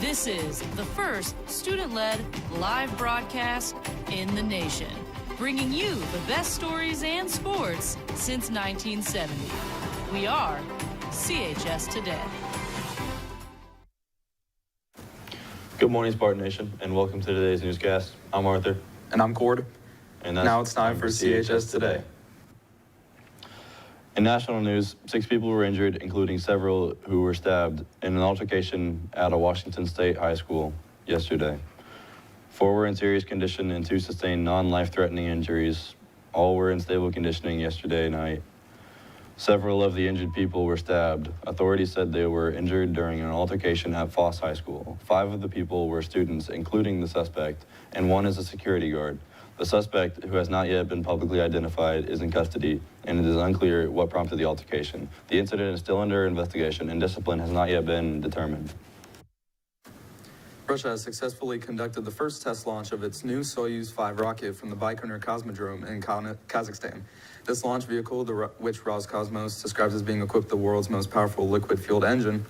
This is the first student-led live broadcast in the nation, bringing you the best stories and sports since 1970. We are CHS Today. Good morning, Spartan Nation, and welcome to today's newscast. I'm Arthur. And I'm Cord. And now it's time for CHS Today. In national news, 6 people were injured, including several who were stabbed in an altercation at a Washington State high school yesterday. 4 were in serious condition and 2 sustained non-life-threatening injuries. All were in stable conditioning yesterday night. Several of the injured people were stabbed. Authorities said they were injured during an altercation at Foss High School. 5 of the people were students, including the suspect, and 1 is a security guard. The suspect, who has not yet been publicly identified, is in custody, and it is unclear what prompted the altercation. The incident is still under investigation, and discipline has not yet been determined. Russia has successfully conducted the first test launch of its new Soyuz 5 rocket from the Baikonur Cosmodrome in Kazakhstan. This launch vehicle, which Roscosmos describes as being equipped with the world's most powerful liquid-fueled engine,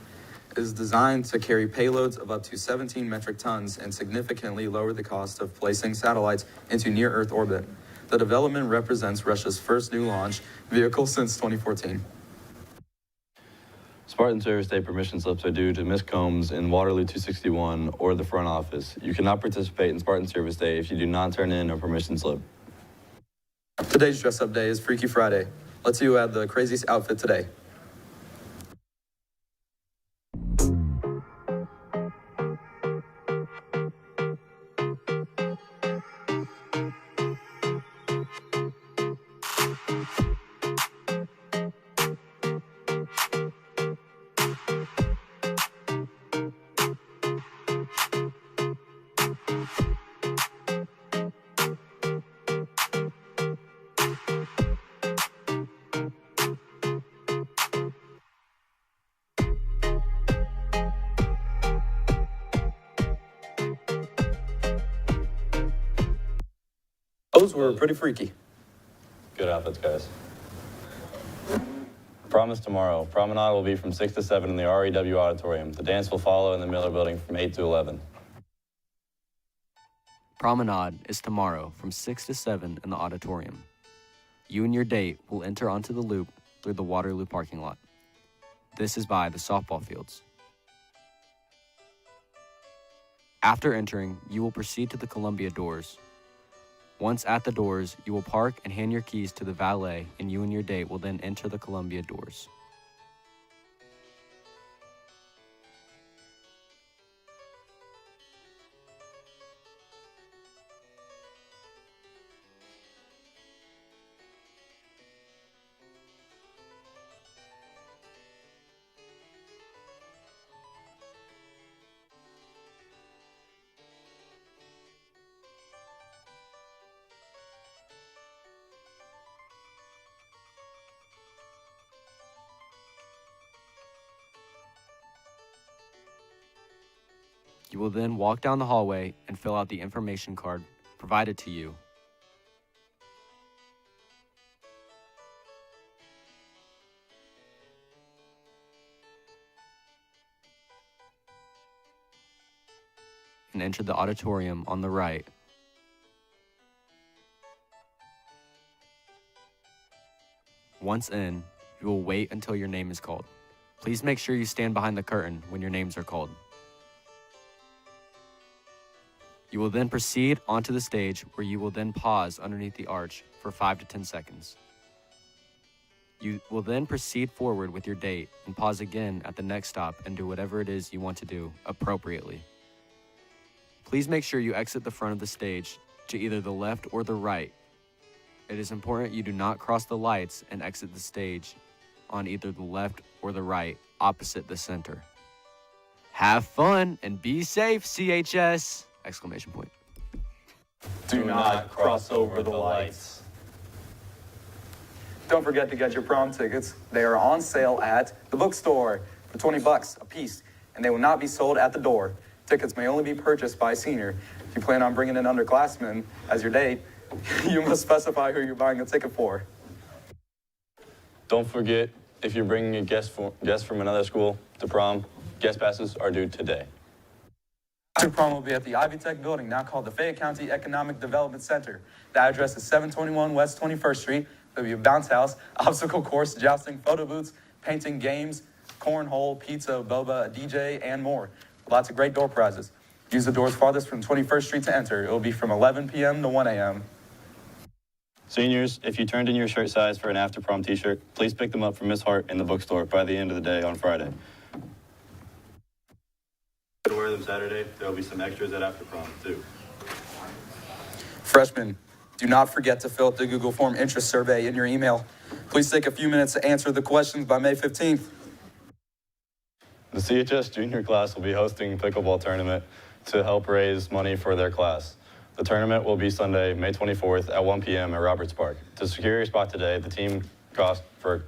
is designed to carry payloads of up to 17 metric tons and significantly lower the cost of placing satellites into near-Earth orbit. The development represents Russia's first new launch vehicle since 2014. Spartan Service Day permission slips are due to Ms. Combs in Waterloo 261 or the front office. You cannot participate in Spartan Service Day if you do not turn in a permission slip. Today's dress-up day is Freaky Friday. Let's see who had the craziest outfit today. Those were pretty freaky. Good outfits, guys. Prom is tomorrow. Promenade will be from 6 to 7 in the REW auditorium. The dance will follow in the Miller Building from 8 to 11. Promenade is tomorrow from 6 to 7 in the auditorium. You and your date will enter onto the loop through the Waterloo parking lot. This is by the softball fields. After entering, you will proceed to the Columbia doors. Once at the doors, you will park and hand your keys to the valet, and you and your date will then enter the Columbia doors. You will then walk down the hallway and fill out the information card provided to you. And enter the auditorium on the right. Once in, you will wait until your name is called. Please make sure you stand behind the curtain when your names are called. You will then proceed onto the stage, where you will then pause underneath the arch for 5 to 10 seconds. You will then proceed forward with your date and pause again at the next stop and do whatever it is you want to do appropriately. Please make sure you exit the front of the stage to either the left or the right. It is important you do not cross the lights and exit the stage on either the left or the right, opposite the center. Have fun and be safe, CHS! Exclamation point. Do not cross over the lights. Don't forget to get your prom tickets. They are on sale at the bookstore for $20 a piece, and they will not be sold at the door. Tickets may only be purchased by a senior. If you plan on bringing an underclassman as your date, you must specify who you're buying a ticket for. Don't forget, if you're bringing a guest from another school to prom, guest passes are due today. After prom will be at the Ivy Tech building, now called the Fayette County Economic Development Center. The address is 721 West 21st Street. There'll be a bounce house, obstacle course, jousting, photo booths, painting, games, cornhole, pizza, boba, a DJ, and more. Lots of great door prizes. Use the doors farthest from 21st Street to enter. It will be from 11 p.m. to 1 a.m. Seniors, if you turned in your shirt size for an after prom t-shirt, please pick them up from Miss Hart in the bookstore by the end of the day on Friday. To wear them Saturday, there will be some extras at after prom too. Freshmen, do not forget to fill out the Google Form interest survey in your email. Please take a few minutes to answer the questions by May 15th. The CHS junior class will be hosting a pickleball tournament to help raise money for their class. The tournament will be Sunday, May 24th at 1 p.m. at Roberts Park. To secure your spot today, the cost for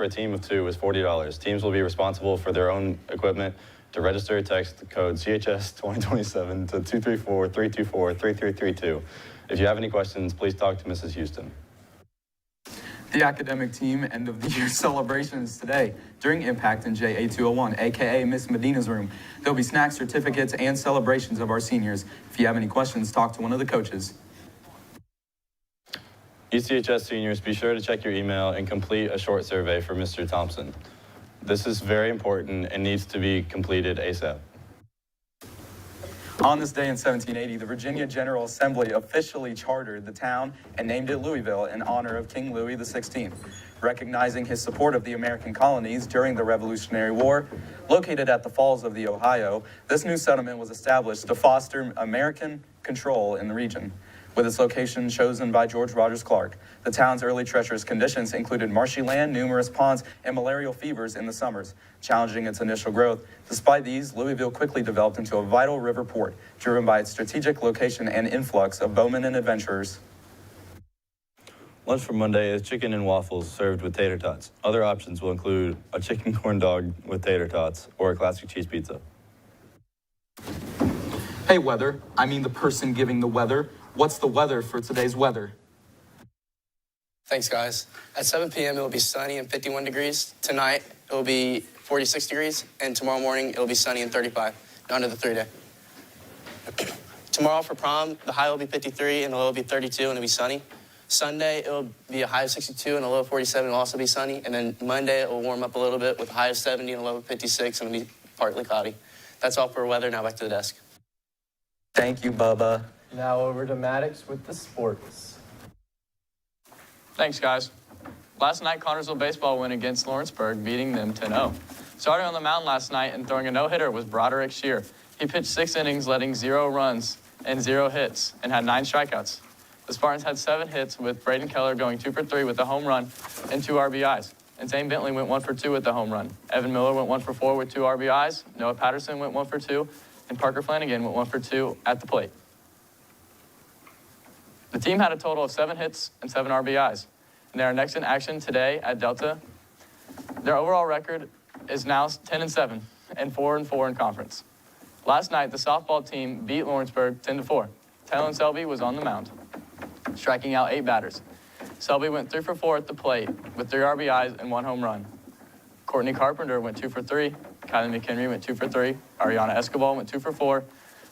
a team of 2 is $40. Teams will be responsible for their own equipment. To register, text the code CHS 2027 to 234-324-3332. If you have any questions, please talk to Mrs. Houston. The academic team end of the year celebrations today during Impact in JA201, aka Miss Medina's room. There'll be snacks, certificates, and celebrations of our seniors. If you have any questions, talk to one of the coaches. ECHS seniors, be sure to check your email and complete a short survey for Mr. Thompson. This is very important and needs to be completed ASAP. On this day in 1780, the Virginia General Assembly officially chartered the town and named it Louisville in honor of King Louis XVI, recognizing his support of the American colonies during the Revolutionary War. Located at the Falls of the Ohio, this new settlement was established to foster American control in the region. With its location chosen by George Rogers Clark, the town's early treacherous conditions included marshy land, numerous ponds, and malarial fevers in the summers, challenging its initial growth. Despite these, Louisville quickly developed into a vital river port, driven by its strategic location and influx of bowmen and adventurers. Lunch for Monday is chicken and waffles served with tater tots. Other options will include a chicken corn dog with tater tots or a classic cheese pizza. Hey weather, I mean the person giving the weather. What's the weather for today's weather? Thanks, guys. At 7 p.m., it will be sunny and 51 degrees. Tonight, it will be 46 degrees. And tomorrow morning, it will be sunny and 35, down to the 3-day. Tomorrow for prom, the high will be 53 and the low will be 32, and it'll be sunny. Sunday, it will be a high of 62 and a low of 47. It'll also be sunny. And then Monday, it will warm up a little bit with a high of 70 and a low of 56, and it'll be partly cloudy. That's all for weather. Now back to the desk. Thank you, Bubba. Now over to Maddox with the sports. Thanks, guys. Last night, Connersville baseball went against Lawrenceburg, beating them 10-0. Starting on the mound last night and throwing a no-hitter was Broderick Shear. He pitched 6 innings, letting 0 runs and 0 hits, and had 9 strikeouts. The Spartans had 7 hits, with Braden Keller going 2 for 3 with a home run and 2 RBIs. And Zane Bentley went 1 for 2 with the home run. Evan Miller went 1 for 4 with 2 RBIs. Noah Patterson went 1 for 2, and Parker Flanagan went 1 for 2 at the plate. The team had a total of 7 hits and 7 RBIs, and they are next in action today at Delta. Their overall record is now 10-7 and 4-4 in conference. Last night, the softball team beat Lawrenceburg 10-4. Talon Selby was on the mound, striking out 8 batters. Selby went 3 for 4 at the plate with 3 RBIs and 1 home run. Courtney Carpenter went 2 for 3. Kylie McHenry went 2 for 3. Ariana Escobar went 2 for 4.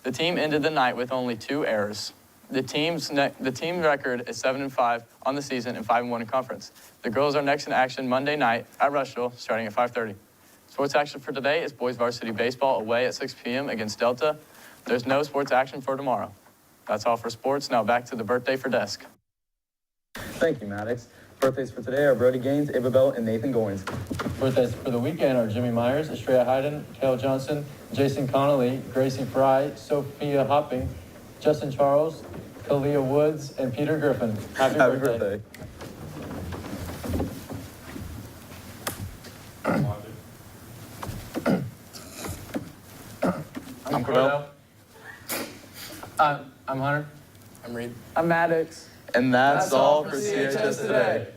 The team ended the night with only 2 errors. The team record is 7-5 on the season and 5-1 in conference. The girls are next in action Monday night at Rushville, starting at 5:30. Sports action for today is boys varsity baseball away at 6 p.m. against Delta. There's no sports action for tomorrow. That's all for sports. Now back to the birthday for desk. Thank you, Maddox. Birthdays for today are Brody Gaines, Isabel, and Nathan Goins. Birthdays for the weekend are Jimmy Myers, Estrella Hayden, Kale Johnson, Jason Connolly, Gracie Fry, Sophia Hopping, Justin Charles, Kalia Woods, and Peter Griffin. Happy birthday. I'm Cordell. I'm Hunter. I'm Reed. I'm Maddox. And that's all for CHS Today.